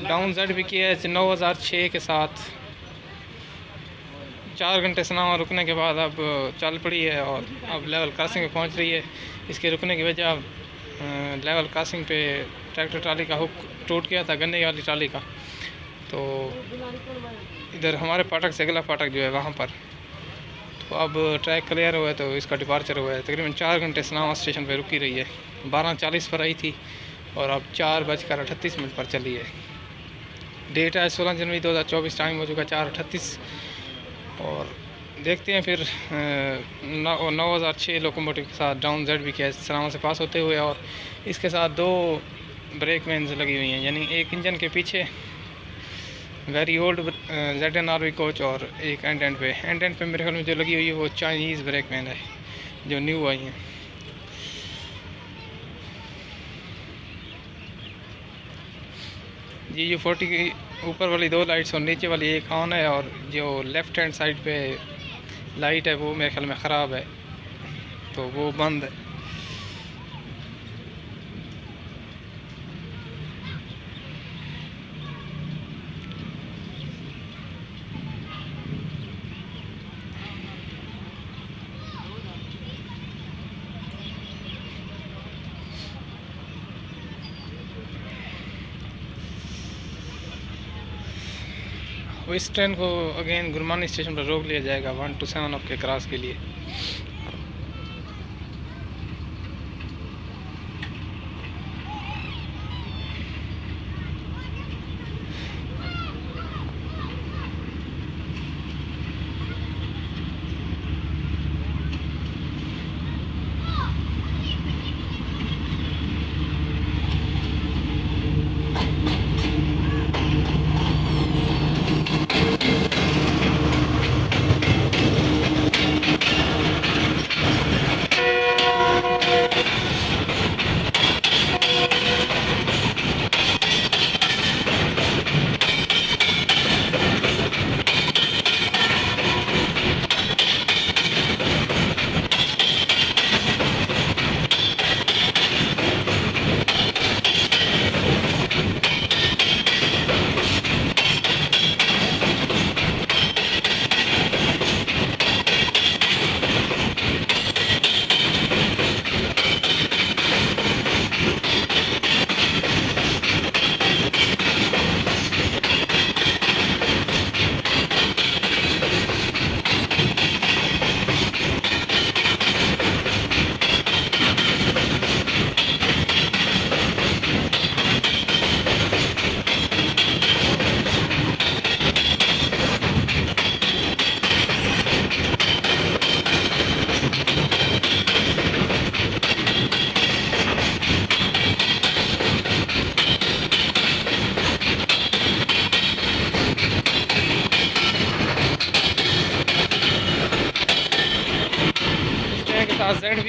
Down Z भी किया है 9006 के साथ। 4 घंटे सनामा रुकने के बाद अब चल पड़ी है और अब लेवल क्रॉसिंग पे पहुंच रही है। इसके रुकने की वजह लेवल क्रॉसिंग पे ट्रैक्टर ट्राली का हुक टूट गया था, गन्ने वाली ट्राली का। तो इधर हमारे फाटक से अगला फाटक जो है वहाँ पर, तो अब ट्रैक क्लियर हुआ है तो इसका डिपार्चर हुआ है। तकरीबन 4 घंटे सनामा स्टेशन पे रुकी रही है। 12:40 पर आई थी और अब 4:38 पर चली है। डेट है 16 जनवरी 2024, टाइम हो चुका 4:38। और देखते हैं फिर 9006 लोकोमोटिव के साथ डाउन जेड भी किया सनामा से पास होते हुए। और इसके साथ 2 ब्रेक वैन्स लगी हुई हैं, यानी एक इंजन के पीछे वेरी ओल्ड ZN-RV कोच और एक एंड पे मेरे ख्याल में जो लगी हुई है वो चाइनीज़ ब्रेक वैन है जो न्यू आई हैं। जी जो 40 की ऊपर वाली 2 लाइट्स और नीचे वाली एक ऑन है, और जो लेफ़्ट हैंड साइड पे लाइट है वो मेरे ख्याल में ख़राब है तो वो बंद है। इस ट्रेन को अगेन गुरमानी स्टेशन पर रोक लिया जाएगा 1 to 7 अप के क्रॉस के लिए।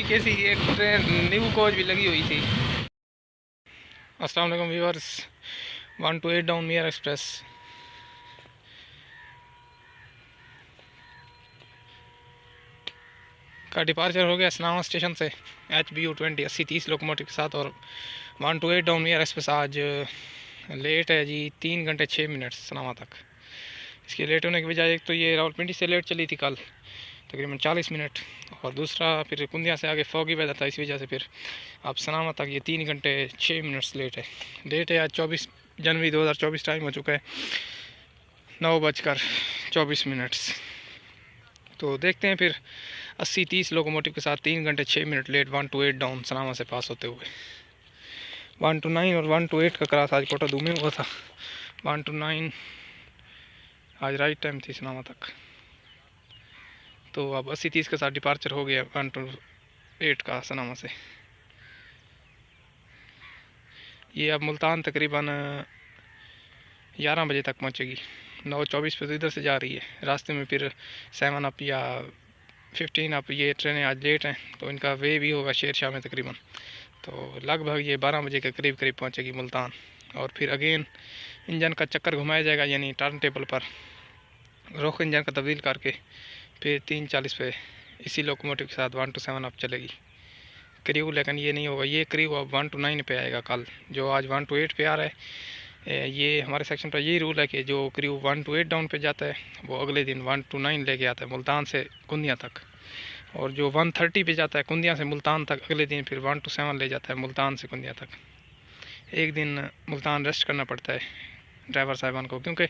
ZV की एक ट्रेन न्यू कोच भी लगी हुई थी। अस्सलाम वालेकुम व्यूअर्स, 1 to 8 डाउन मियार एक्सप्रेस का डिपार्चर हो गया सनामा स्टेशन से HBU-20 80-30 लोकोमोटिव के साथ। और 1 to 8 डाउन मियार एक्सप्रेस आज लेट है जी 3 घंटे 6 मिनट सनामा तक। इसके लेट होने की वजह एक तो ये रावलपिंडी से लेट चली थी कल तकरीबन 40 मिनट, और दूसरा फिर कुंदिया से आगे फॉगी वेदर था, इस वजह से फिर अब सनामा तक ये 3 घंटे 6 मिनट्स लेट है। डेट है आज 24 जनवरी 2024, टाइम हो चुका है 9:24। तो देखते हैं फिर 80-30 लोकोमोटिव के साथ 3 घंटे 6 मिनट लेट 1 to 8 डाउन सनामा से पास होते हुए। 1 to 9 और 1 to 8 का क्रॉस आज कोटा दूमे हुआ था। 1 to 9 आज राइट टाइम थी सनामा तक। तो अब 80-30 के साथ डिपार्चर हो गया 1 to 8 का सनामा से। ये अब मुल्तान तकरीबन 11 बजे तक पहुंचेगी। 9:24 पे तो इधर से जा रही है। रास्ते में फिर 7 अप या 15 अप ये ट्रेनें आज लेट हैं तो इनका वे भी होगा शेर शाह में तकरीबन। तो लगभग ये 12 बजे के करीब पहुंचेगी मुल्तान। और फिर अगेन इंजन का चक्कर घुमाया जाएगा, यानी टर्न टेबल पर रुख इंजन का तब्दील करके फिर 3:40 पे इसी लोकोमोटिव के साथ 1 to 7 अप चलेगी क्रू। लेकिन ये नहीं होगा, ये क्रू अब 1 to 9 पे आएगा कल, जो आज 1 to 8 पे आ रहा है ये हमारे सेक्शन पर यही रूल है कि जो क्रू 1 to 8 डाउन पे जाता है वो अगले दिन 1 to 9 लेके आता है मुल्तान से कुंदिया तक, और जो 1:30 पे जाता है कुंदिया से मुल्तान तक अगले दिन फिर 1 to 7 ले जाता है मुल्तान से कुंदिया तक। एक दिन मुल्तान रेस्ट करना पड़ता है ड्राइवर साहिबान को, क्योंकि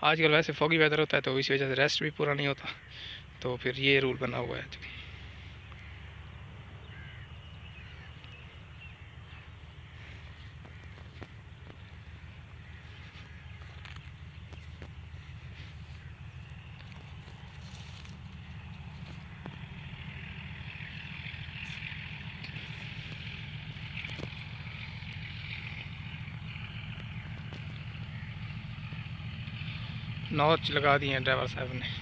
आजकल वैसे फॉगी वेदर होता है तो इस वजह से रेस्ट भी पूरा नहीं होता, तो फिर ये रूल बना हुआ है। नॉच लगा दिए हैं ड्राइवर साहब ने।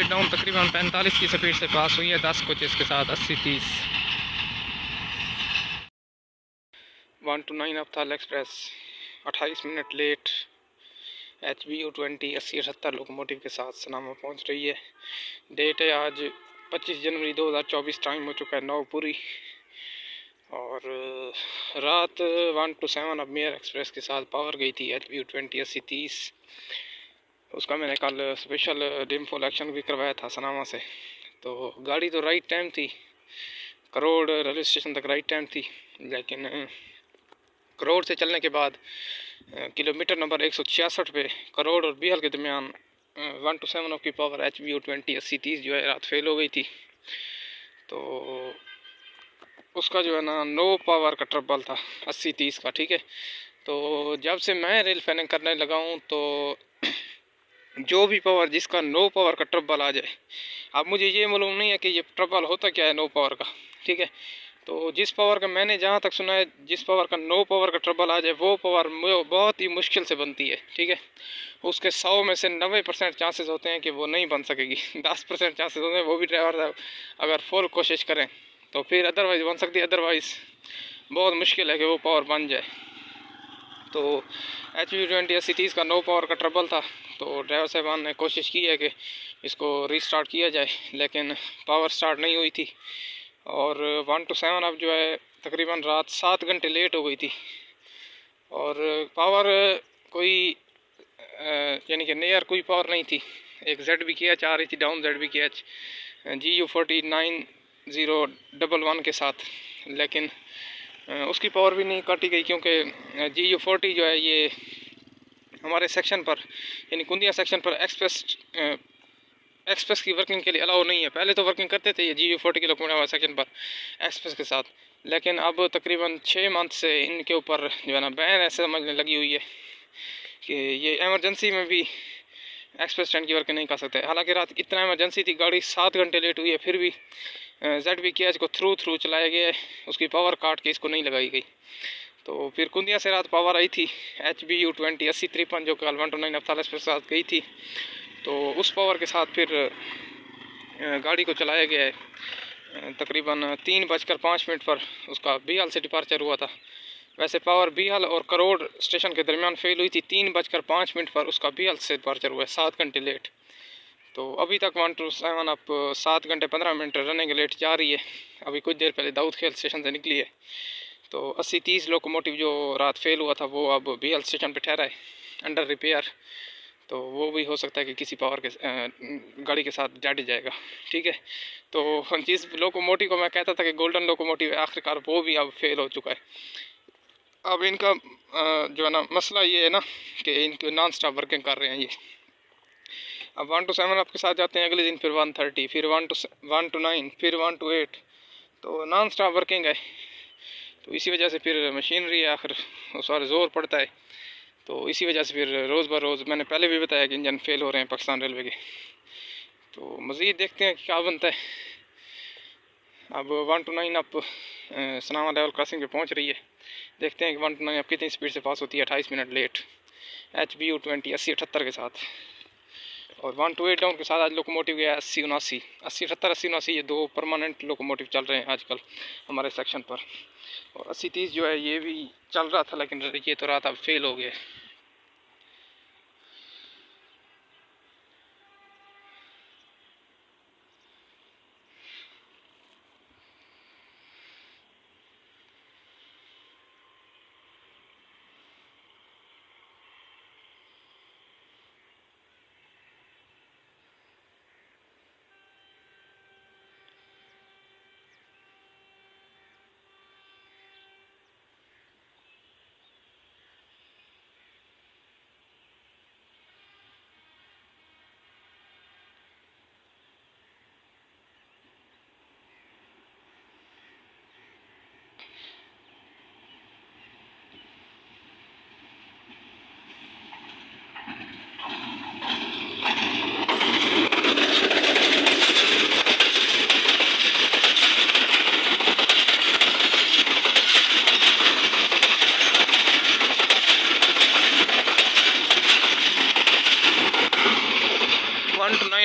डाउन तकरीबन 45 की स्पीड से पास हुई है 10 कोचेस के साथ 80-30। 1 to 9 अब्ताल express 28 minute late HBU20 80-78 locomotive के साथ सनामा पहुंच रही है। डेट है आज 25 जनवरी 2024, टाइम हो चुका है 9 पूरी, और रात 1 to 7 अब मेयर एक्सप्रेस के साथ पावर गई थी HBU20 80-30। उसका मैंने कल स्पेशल डिम फुल एक्शन भी करवाया था सनामा से। तो गाड़ी तो राइट टाइम थी, करोड़ रेलवे स्टेशन तक राइट टाइम थी, लेकिन करोड़ से चलने के बाद किलोमीटर नंबर 166 पे करोड़ और बीहल के दरमियान 1 to 7 की पावर HBU20 80-30 जो है रात फेल हो गई थी। तो उसका जो है ना नो पावर का ट्रबल था 80-30 का, ठीक है। तो जब से मैं रेल फैनिंग करने लगा हूँ तो जो भी पावर जिसका नो पावर का ट्रबल आ जाए, अब मुझे ये मालूम नहीं है कि ये ट्रबल होता क्या है नो पावर का, ठीक है। तो जिस पावर का मैंने जहाँ तक सुना है, जिस पावर का नो पावर का ट्रबल आ जाए वो पावर बहुत ही मुश्किल से बनती है, ठीक है। उसके 100 में से 90% चांसेस होते हैं कि वो नहीं बन सकेगी 10% चांसेस होते हैं, वो भी ड्राइवर अगर फुल कोशिश करें तो फिर अदरवाइज़ बन सकती है, अदरवाइज़ बहुत मुश्किल है कि वो पावर बन जाए। तो HBU20 80-30 का नो पावर का ट्रबल था, तो ड्राइवर साहबान ने कोशिश की है कि इसको रीस्टार्ट किया जाए, लेकिन पावर स्टार्ट नहीं हुई थी। और 1 to 7 अब जो है तकरीबन रात 7 घंटे लेट हो गई थी, और पावर कोई यानी कि नियर कोई पावर नहीं थी। एक ZBKH आ रही थी डाउन, ZBKH GU40 9011 के साथ, लेकिन उसकी पावर भी नहीं काटी गई, क्योंकि GU40 जो है ये हमारे सेक्शन पर यानी कुंदिया सेक्शन पर एक्सप्रेस की वर्किंग के लिए अलाउ नहीं है। पहले तो वर्किंग करते थे ये GU40 के लोकोमोटिव सेक्शन पर एक्सप्रेस के साथ, लेकिन अब तकरीबन 6 मंथ से इनके ऊपर जो है ना बैन ऐसे समझने लगी हुई है कि ये एमरजेंसी में भी एक्सप्रेस ट्रेन की वर्किंग नहीं कर सकते। हालांकि रात इतना एमरजेंसी थी, गाड़ी 7 घंटे लेट हुई है, फिर भी ZBKH को थ्रू चलाया गया है, उसकी पावर काट के इसको नहीं लगाई गई। तो फिर कुंदिया से रात पावर आई थी HBU20 80-53 जो कल 1 to 9 अब्ताल एक्सप्रेस के साथ गई थी, तो उस पावर के साथ फिर गाड़ी को चलाया गया है। तकरीबन 3:05 पर उसका बीहल से डिपार्चर हुआ था। वैसे पावर बीहल और करोड़ स्टेशन के दरमियान फेल हुई थी, 3:05 पर उसका बीहल से डिपार्चर हुआ है 7 घंटे लेट। तो अभी तक 1 to 7 अब 7 घंटे 15 मिनट रनिंग लेट जा रही है। अभी कुछ देर पहले दाऊद खेल स्टेशन से निकली है। तो 80-30 लोकोमोटिव जो रात फेल हुआ था वो अब बीहल स्टेशन पे ठहरा है अंडर रिपेयर, तो वो भी हो सकता है कि किसी पावर के गाड़ी के साथ जाट जाएगा, ठीक है। तो जिस लोकोमोटिव को मैं कहता था कि गोल्डन लोकोमोटिव है, आखिरकार वो भी अब फेल हो चुका है। अब इनका जो है ना मसला ये है ना कि इनकी नॉन स्टॉप वर्किंग कर रहे हैं ये। अब 1 to 7 आपके साथ जाते हैं अगले दिन, फिर 1:30, फिर 1 to 9, फिर 1 to 8, तो नॉन स्टॉप वर्किंग है। तो इसी वजह से फिर मशीनरी आखिर उस पर ज़ोर पड़ता है, तो इसी वजह से फिर रोज़ ब रोज़ मैंने पहले भी बताया कि इंजन फेल हो रहे हैं पाकिस्तान रेलवे के। तो मज़ीद देखते हैं क्या बनता है। अब 1 to 9 अब सनामा लेवल क्रॉसिंग पे पहुंच रही है। देखते हैं कि 1 to 9 अब कितनी स्पीड से पास होती है। 28 मिनट लेट HBU20 8078 के साथ, और 1 to 8 डाउन के साथ आज लोकोमोटिव गया 8079 8078 8079। ये 2 परमानेंट लोकोमोटिव चल रहे हैं आजकल हमारे सेक्शन पर। और 8030 जो है ये भी चल रहा था, लेकिन ये तो रात अब फेल हो गया।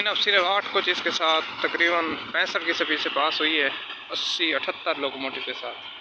अब सिर्फ 8 कोच इसके साथ तकरीबन 65 की स्पीड से पास हुई है 8078 लोकोमोटिव के साथ।